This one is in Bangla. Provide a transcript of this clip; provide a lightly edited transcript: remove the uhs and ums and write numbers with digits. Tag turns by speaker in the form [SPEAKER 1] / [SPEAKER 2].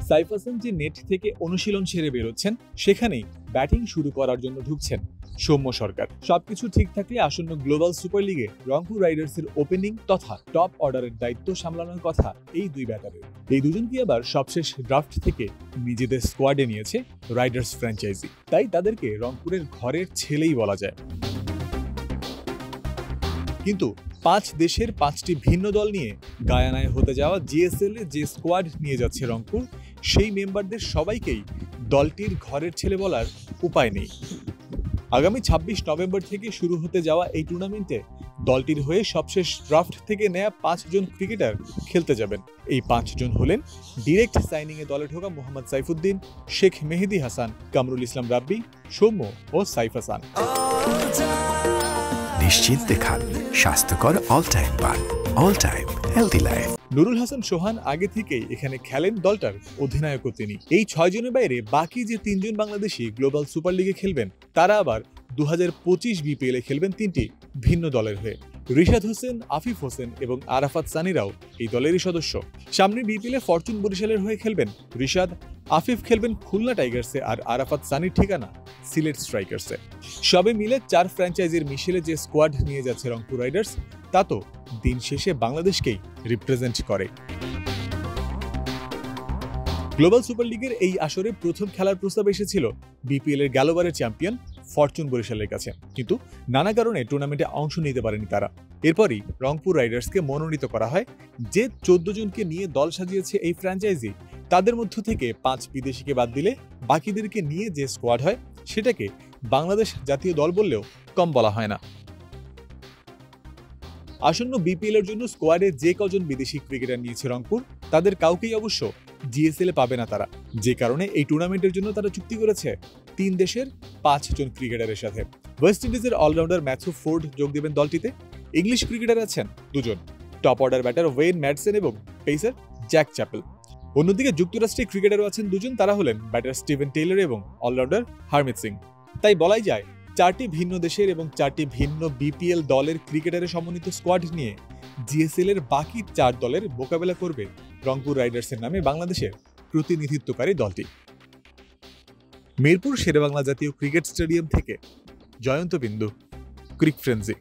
[SPEAKER 1] সাইফ হাসান যে নেট থেকে অনুশীলন সেরে বেরোচ্ছেন, সেখানেই ব্যাটিং শুরু করার জন্য ঢুকছেন সৌম্য সরকার। সবকিছু ঠিক থাকলে আসন্ন গ্লোবাল সুপার লিগে রংপুর রাইডার্সের ওপেনিং তথা টপ অর্ডারের দায়িত্ব সামলানোর কথা এই দুই ব্যাটারের। এই দুজনকে আবার সবশেষ ড্রাফট থেকে নিজেদের স্কোয়াডে নিয়েছে রাইডার্স ফ্র্যাঞ্চাইজি, তাই তাদেরকে রংপুরের ঘরের ছেলেই বলা যায়। কিন্তু 5 দেশের 5টি ভিন্ন দল নিয়ে গায়ানায় হতে যাওয়া জিএসএল এ যে স্কোয়াড নিয়ে যাচ্ছে রংপুর, সেই মেম্বারদের সবাইকেই দলটির ঘরের ছেলে বলার উপায় নেই। আগামী 26 নভেম্বর থেকে শুরু হতে যাওয়া এই টুর্নামেন্টে দলটির হয়ে সবশেষ ড্রাফট থেকে নেয়া 5 জন ক্রিকেটার খেলতে যাবেন। এই 5 জন হলেন ডিরেক্ট সাইনিংয়ে দলে ঢোকা মোহাম্মদ সাইফুদ্দিন, শেখ মেহেদী হাসান, কামরুল ইসলাম রাব্বি, সৌম্য ও সাইফ হাসান।
[SPEAKER 2] নিশ্চিন্তে খান স্বাস্থ্যকর অল টাইম পান, all time healthy life.
[SPEAKER 1] Nurul Hasan Sohan আগে থেকেই এখানে খেলেন দলটার অধিনায়কও তিনি। এই 6 জনের বাইরে বাকি যে 3 জন বাংলাদেশি গ্লোবাল সুপার লিগে খেলবেন, তারা আবার 2025 বিপিএল এ খেলবেন 3টি ভিন্ন দলের হয়ে। রিশাদ হোসেন, আফিফ হোসেন এবং আরাফাত সানিরাও এই দলেরই সদস্য। সামনে বিপিএল এ ফরচুন বরিশালের হয়ে খেলবেন রিশাদ, আফিফ খেলবেন খুলনা টাইগার্সে, আর আরাফাত সানির ঠিকানা সিলেট স্ট্রাইকার্সে। সবে মিলে 4 ফ্র্যাঞ্চাইজির মিশেলে যে স্কোয়াড নিয়ে যাচ্ছে রংপুর রাইডার্স, তা তো দিন শেষে বাংলাদেশকেই রিপ্রেজেন্ট করে। গ্লোবাল সুপার লিগের এই আসরে প্রথম খেলার প্রস্তাব এসেছিল বিপিএল এর গেলবারের চ্যাম্পিয়ন ফরচুন বরিশালের কাছে, কিন্তু নানা কারণে টুর্নামেন্টে অংশ নিতে পারেনি তারা। এরপরই রংপুর রাইডার্সকে মনোনীত করা হয়। যে 14 জনকে নিয়ে দল সাজিয়েছে এই ফ্র্যাঞ্চাইজি, তাদের মধ্য থেকে 5 বিদেশিকে বাদ দিলে বাকিদেরকে নিয়ে যে স্কোয়াড হয়, সেটাকে বাংলাদেশ জাতীয় দল বললেও কম বলা হয় না। আসন্ন বিপিএল এর জন্য স্কোয়াডে যে কজন বিদেশি ক্রিকেটার নিয়েছে রংপুর, তাদের কাউকেই অবশ্য জিএসএল এ পাবে না তারা, যে কারণে এই টুর্নামেন্টের জন্য তারা চুক্তি করেছে 3 দেশের 5 জন ক্রিকেটারের সাথে। ওয়েস্ট ইন্ডিজের অলরাউন্ডার ম্যাথু ফোর্ড যোগ দেবেন দলটিতে। ইংলিশ ক্রিকেটার আছেন 2 জন, top order batter when Madsen এবং পেসার জ্যাক চ্যাপেল। অন্যদিকে যুক্তরাষ্ট্রের ক্রিকেটারও আছেন 2 জন, তারা হলেন ব্যাটার স্টিভেন টেইলর এবং অলরাউন্ডার হারমিত সিং। তাই বলাই যায় 4টি ভিন্ন দেশের এবং 4টি ভিন্ন বিপিএল দলের ক্রিকেটারের সমন্বিত স্কোয়াড নিয়ে জিএসএল এর বাকি 4 দলের মোকাবেলা করবে রংপুর রাইডার্সের নামে বাংলাদেশের প্রতিনিধিত্বকারী দলটি। মিরপুর শেরেবাংলা জাতীয় ক্রিকেট স্টেডিয়াম থেকে জয়ন্ত বিন্দু, ক্রিক ফ্রেন্সি।